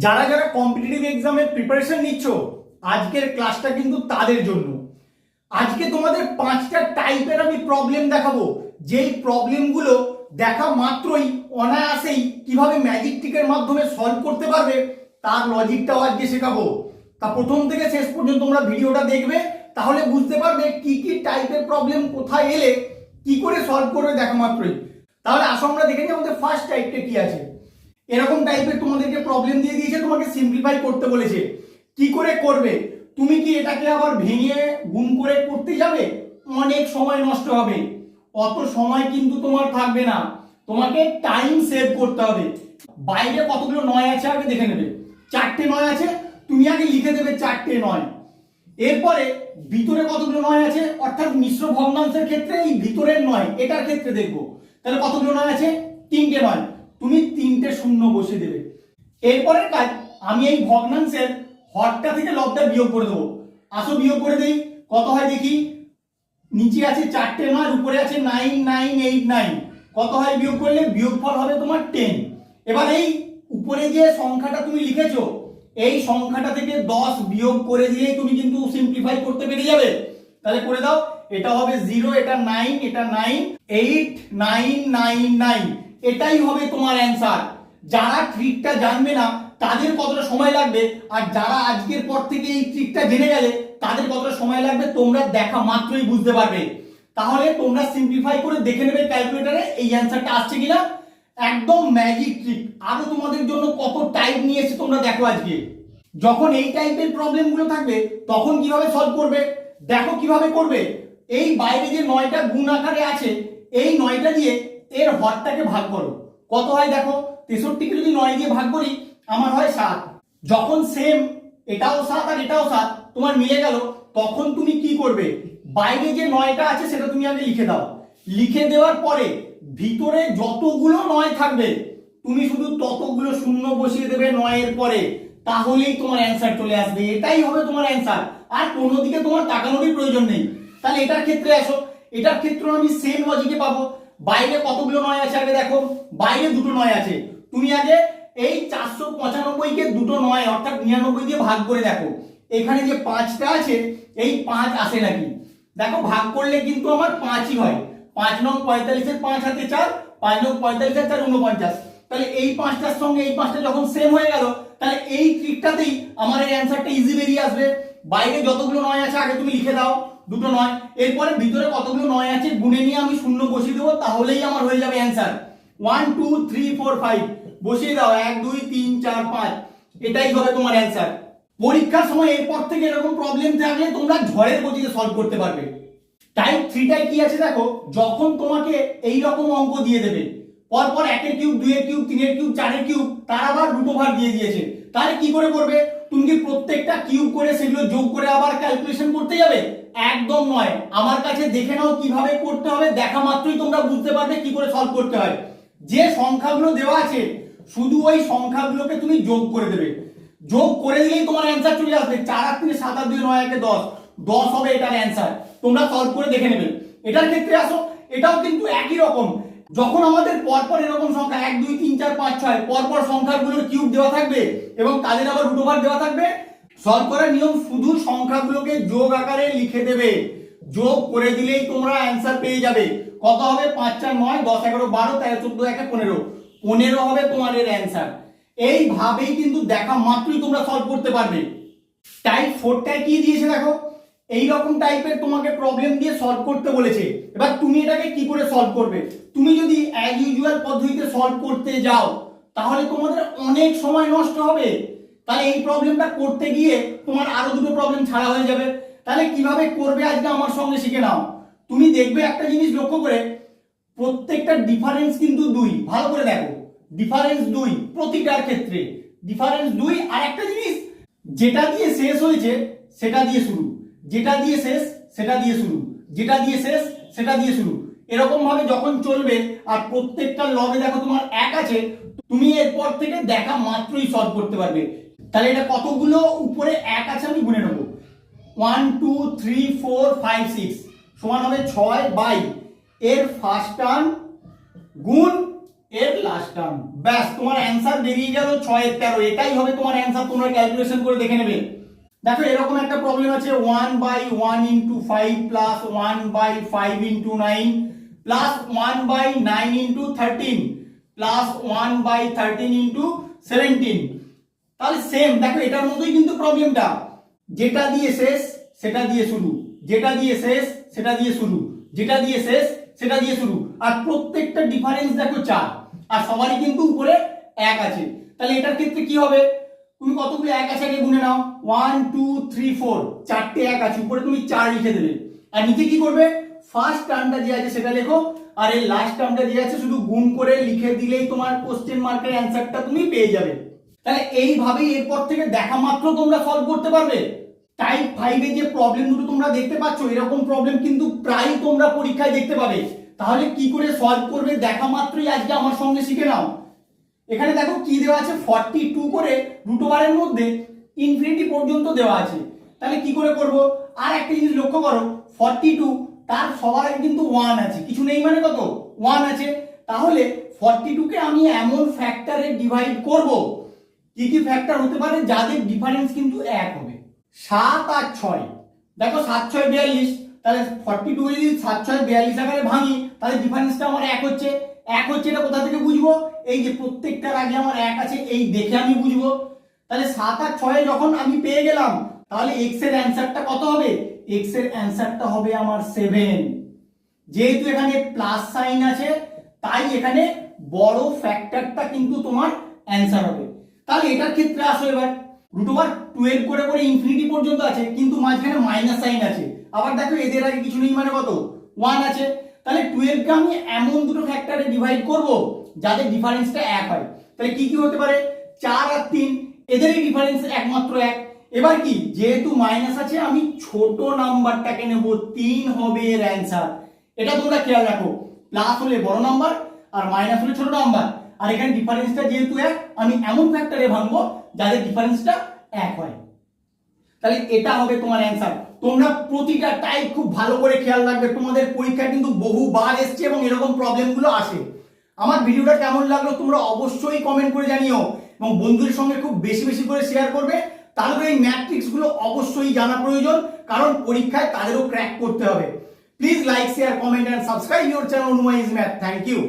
যারা যারা কম্পিটিটিভ এক্সামের প্রিপারেশন নিচ্ছ, আজকের ক্লাসটা কিন্তু তাদের জন্য। আজকে তোমাদের 5টা টাইপের আমি প্রবলেম দেখাবো, যেই প্রবলেমগুলো দেখা মাত্রই অনায়াসেই কিভাবে ম্যাজিক ট্রিকের মাধ্যমে সলভ করতে পারবে তার লজিকটাও আজকে শেখাবো। তা প্রথম থেকে শেষ পর্যন্ত তোমরা ভিডিওটা দেখবে, তাহলে বুঝতে পারবে কি কি টাইপের প্রবলেম কোথায় এলে কি করে সলভ করবে দেখা মাত্রই। তাহলে আসো আমরা দেখে নিই আমাদের ফার্স্ট টাইপটা কি আছে। এরকম টাইপের তোমাদেরকে প্রবলেম দিয়ে দিয়েছে, তোমাকে সিম্পলিফাই করতে বলেছে। কি করে করবে? তুমি কি এটাকে আবার ভেঙে গুণ করে করতে যাবে? অনেক সময় নষ্ট হবে। অত সময় কিন্তু তোমার থাকবে না, তোমাকে টাইম সেভ করতে হবে। বাইরে কতগুলো নয় আছে আগে দেখে নেবে। 4টে নয় আছে, তুমি আগে লিখে দেবে 4টে নয়। এরপরে ভিতরে কতগুলো নয় আছে, অর্থাৎ মিশ্র ভগ্নাংশের ক্ষেত্রে এই ভিতরের নয়, এটার ক্ষেত্রে দেখবো তাহলে কতগুলো নয় আছে, 3টে নয়। তুমি 3টে শূন্য বসিয়ে দেবে। এরপরের কাজ, আমি এই ভগ্নাংশের হরটা থেকে লবটা বিয়োগ করে দেবো। আসো বিয়োগ করে দেই, কত হয় দেখি। নিচে আছে 4টে নয়, উপরে আছে 9989, কত হয় বিয়োগ করলে? বিয়োগফল হবে তোমার 10। এবার এই উপরে যে সংখ্যাটা তুমি লিখেছো, এই সংখ্যাটা থেকে 10 বিয়োগ করে দিলেই তুমি কিন্তু সিম্পলিফাই করতে পেরে যাবে। তাহলে করে দাও, এটা হবে 0, এটা 9, এটা 9, 8999, এটাই হবে তোমার অ্যান্সার। যারা ট্রিকটা জানবে না তাদের কতটা সময় লাগবে, আর যারা আজকের পর থেকে এই ট্রিকটা জেনে গেলে তাদের কতটা সময় লাগবে তোমরা দেখা মাত্রই বুঝতে পারবে। তাহলে তোমরা সিম্পলিফাই করে দেখে নেবে ক্যালকুলেটরে এই অ্যান্সারটা আসছে কিনা। একদম ম্যাজিক ট্রিক। আরো তোমাদের জন্য কত টাইপ নিয়ে এসেছে তোমরা দেখো আজকে। যখন এই টাইপের প্রবলেমগুলো থাকবে তখন কিভাবে সলভ করবে দেখো কিভাবে করবে। এই বাইরে যে 9টা গুণ আকারে আছে, এই 9টা দিয়ে এর হরটাকে ভাগ করো। কত হয় দেখো, 63কে যদি 9 দিয়ে ভাগ করি আমার হয় 7। যখন সেম এটাও 7 আর এটাও 7 তোমার মিলে গেল, তখন তুমি কি করবে? বাইরে যে 9টা আছে সেটা তুমি আগে লিখে দাও। লিখে দেওয়ার পরে ভিতরে যতগুলো 9 থাকবে তুমি শুধু ততগুলো শূন্য বসিয়ে দেবে 9 এর পরে, তাহলেই তোমার অ্যান্সার চলে আসবে। এটাই হবে তোমার অ্যান্সার, আর কোনো দিকে তোমার তাকানোরই প্রয়োজন নেই। তাহলে এটার ক্ষেত্রে আসো, এটার ক্ষেত্রে আমি সেম লজিকে পাবো। বাইরে কতগুলো 9 আছে আগে দেখো, বাইরে দুটো 9 আছে। তুমি আগে এই 495 কে দুটো 9 অর্থাৎ 99 দিয়ে ভাগ করে দেখো, এখানে যে 5টা আছে এই 5 আসে নাকি। দেখো ভাগ করলে কিন্তু আমার 5ই হয়। 5 নং 45 এর 5 হাতে 4, 5 নং 45 এর 4 49। তাহলে এই 5টার সঙ্গে এই 5টা যখন সেম হয়ে গেল, তাহলে এই ট্রিকটাতেই আমার এই অ্যান্সারটা ইজি বেরিয়ে আসবে। বাইরে যতগুলো 9 আছে আগে তুমি লিখে দাও, দুটো 9। এরপরে ভিতরে কতগুলো 9 আছে গুণে নিয়ে আমি শূন্য বসিয়ে দেবো, তাহলেই আমার হয়ে যাবে অ্যান্সার। 1 2 3 4 5 বসিয়ে দাও, 1 2 3 4 5, এটাই হবে তোমার অ্যান্সার। পরীক্ষার সময় এরপর থেকে এরকম প্রবলেম থাকলে তোমরা ঝড়ের গতিতে সলভ করতে পারবে। টাইপ 3টায় কি আছে দেখো, যখন তোমাকে এই রকম অঙ্ক দিয়ে দেবে, পরপর 1 এর কিউব, 2 এর কিউব, 3 এর কিউব, 4 এর কিউব, তার আবার রুট ওভার দিয়ে দিয়েছে, তাহলে কি করে করবে? তুমি কি প্রত্যেকটা কিউব করে সেগুলো যোগ করে আবার ক্যালকুলেশন করতে যাবে? একদম নয়। আমার কাছে দেখে নাও কিভাবে করতে হবে, দেখা মাত্রই তোমরা বুঝতে পারবে কি করে সলভ করতে হয়। যে সংখ্যাগুলো দেওয়া আছে শুধু ওই সংখ্যাগুলোকে তুমি যোগ করে দেবে। যোগ করে দিলেই তোমার অ্যান্সার চলে আসবে। 4 আর 3 7 আর 2 9 একে 10, 10 হবে এটার অ্যান্সার। তোমরা সলভ করে দেখে নেবে। এটার ক্ষেত্রে আসো, এটাও কিন্তু একই রকম। যখন আমাদের পরপর এরকম সংখ্যা 1 2 3 4 5 6 পরপর সংখ্যাগুলোর কিউব দেওয়া থাকবে এবং তাদের আবার রুট ওভার দেওয়া থাকবে, সলভ করার নিয়ম শুধু সংখ্যাগুলোকে যোগ আকারে লিখে দেবে। যোগ করে দিলেই তোমরা অ্যান্সার পেয়ে যাবে। কত হবে? 5 4 9 10 11 12 13 14 1 15, 15 হবে তোমার এর অ্যান্সার। এইভাবেই কিন্তু দেখা মাত্রই তোমরা সলভ করতে পারবে। টাইপ 4টায় কি দিয়েছে দেখো, এই রকম টাইপের তোমাকে প্রবলেম দিয়ে সলভ করতে বলেছে। এবার তুমি এটাকে কি করে সলভ করবে? তুমি যদি অ্যাজ ইউজুয়াল পদ্ধতিতে সলভ করতে যাও তাহলে তোমাদের অনেক সময় নষ্ট হবে। তাহলে এই প্রবলেমটা করতে গিয়ে তোমার আরো দুটো প্রবলেম ছাড়া হয়ে যাবে। তাহলে কিভাবে করবে আজকে আমার সঙ্গে শিখে নাও। তুমি দেখবে একটা জিনিস লক্ষ্য করে, প্রত্যেকটা ডিফারেন্স কিন্তু 2। ভালো করে দেখো, ডিফারেন্স 2 প্রতিটার ক্ষেত্রে, ডিফারেন্স 2। আর একটা জিনিস, যেটা দিয়ে শেষ হয়েছে সেটা দিয়ে শুরু, যেটা দিয়ে শেষ সেটা দিয়ে শুরু, যেটা দিয়ে শেষ সেটা দিয়ে শুরু, এরকম ভাবে যখন চলবে। আর প্রত্যেকটা লবে দেখো তোমার 1 আছে, তুমি এরপর থেকে দেখা মাত্রই সলভ করতে পারবে। তাহলে এটা কতগুলো উপরে 1 আছে আমি গুনে নেব। 1 2 3 4 5 6 সমান হবে 6 বাই এর ফার্স্ট টার্ম গুণ এর লাস্ট টার্ম, ব্যাস তোমার অ্যান্সার বেরিয়ে গেল 6 এর 13। এটাই হবে তোমার অ্যান্সার, তোমরা ক্যালকুলেশন করে দেখে নেবে। দেখো এরকম একটা প্রবলেম আছে 1/1 into 5 plus 1/5 into 9 plus 1/9 into 13 plus 1/13 into 17। তাহলে সেম দেখো এটার মতোই কিন্তু প্রবলেমটা, যেটা দিয়ে শেষ সেটা দিয়ে শুরু, যেটা দিয়ে শেষ সেটা দিয়ে শুরু, যেটা দিয়ে শেষ সেটা দিয়ে শুরু, আর প্রত্যেকটা ডিফারেন্স দেখো 4, আর সবারই কিন্তু উপরে 1 আছে। তাহলে এটার ক্ষেত্রে কি হবে, তুমি কতগুলো 1 আছে আগে গুনে নাও, 1 2 3 4, চারটে 1 আছে, উপরে তুমি 4 লিখে দেবে, আর নিচে কি করবে, ফার্স্ট টার্মটা যে আছে সেটা লেখো, আর এই লাস্ট টার্মটা যে আছে শুধু গুণ করে লিখে দিলেই তোমার কোশ্চেন মার্কের অ্যান্সারটা তুমি পেয়ে যাবে। তাহলে এইভাবেই এরপর থেকে দেখা মাত্র তোমরা সলভ করতে পারবে। টাইপ 5 এ যে প্রবলেম দুটো তোমরা দেখতে পাচ্ছ, এরকম প্রবলেম কিন্তু প্রায় তোমরা পরীক্ষায় দেখতে পাবে। তাহলে কি করে সলভ করবে দেখা মাত্রই আজকে আমার সঙ্গে শিখে নাও। এখানে দেখো কি দেওয়া আছে, 42 করে রুট ওভারের মধ্যে ইনফিনিটি পর্যন্ত দেওয়া আছে। তাহলে কি করে করব, আর একটা জিনিস লক্ষ্য করো, 42 তার সবার আগে কিন্তু 1 আছে, কিছু নেই মানে কত 1 আছে। তাহলে 42 কে আমি এমন ফ্যাক্টরে ডিভাইড করব, কি কি ফ্যাক্টর হতে পারে যাদের ডিফারেন্স কিন্তু 1 হবে। 7 আর 6, দেখো 7 6 42, তাহলে 42 কে যদি 7 6 42 আকারে ভাঙি তাহলে ডিফারেন্সটা আমার 1 হচ্ছে। 1 হচ্ছে, এটা কোথা থেকে বুঝবো, এই যে প্রত্যেকটার আগে আমার 1 আছে এই দেখে আমি বুঝবো। তাহলে 7 আর 6 যখন আমি পেয়ে গেলাম, তাহলে x এর অ্যানসারটা কত হবে, x এর অ্যানসারটা হবে আমার 7। যেহেতু এখানে প্লাস সাইন আছে তাই এখানে বড় ফ্যাক্টরটা কিন্তু তোমার অ্যানসার হবে। তাহলে এটার ক্ষেত্রে আসো এবার, রুট ওভার 12 করে করে ইনফিনিটি পর্যন্ত আছে, কিন্তু মাঝখানে মাইনাস সাইন আছে, আবার দেখো এদের আগে কিছু নেই মানে কত 1 আছে। তাহলে 12 কে আমি এমন দুটো ফ্যাক্টরে ডিভাইড করব যাদের ডিফারেন্সটা 1 হয়। তাহলে কি কি হতে পারে, 4 আর 3, এদেরই ডিফারেন্স একমাত্র 1। এবার কি, যেহেতু মাইনাস আছে আমি ছোট নাম্বারটাকে নেব, 3 হবে এর অ্যানসার। এটা তোমরা খেয়াল রাখো, প্লাস হলে বড় নাম্বার আর মাইনাস হলে ছোট নাম্বার, আর এখানে ডিফারেন্সটা যেহেতু 1 আমি এমন ফ্যাক্টরে ভাঙবো যাদের ডিফারেন্সটা 1 হয়। তাহলে এটা হবে তোমার অ্যানসার। তোমরা প্রতিটা টাইপ খুব ভালো করে খেয়াল রাখবে, তোমাদের পরীক্ষা কিন্তু বহুবার এসছে এবং এরকম প্রবলেমগুলো আসে। আমার ভিডিওটা কেমন লাগলো তোমরা অবশ্যই কমেন্ট করে জানিও, এবং বন্ধুদের সঙ্গে খুব বেশি বেশি করে শেয়ার করবে। তাহলে এই ম্যাট্রিক্স গুলো অবশ্যই জানা প্রয়োজন, কারণ পরীক্ষায় তাদেরও ক্র্যাক করতে হবে। Please like, share, comment and subscribe your channel Anuma is math. Thank you.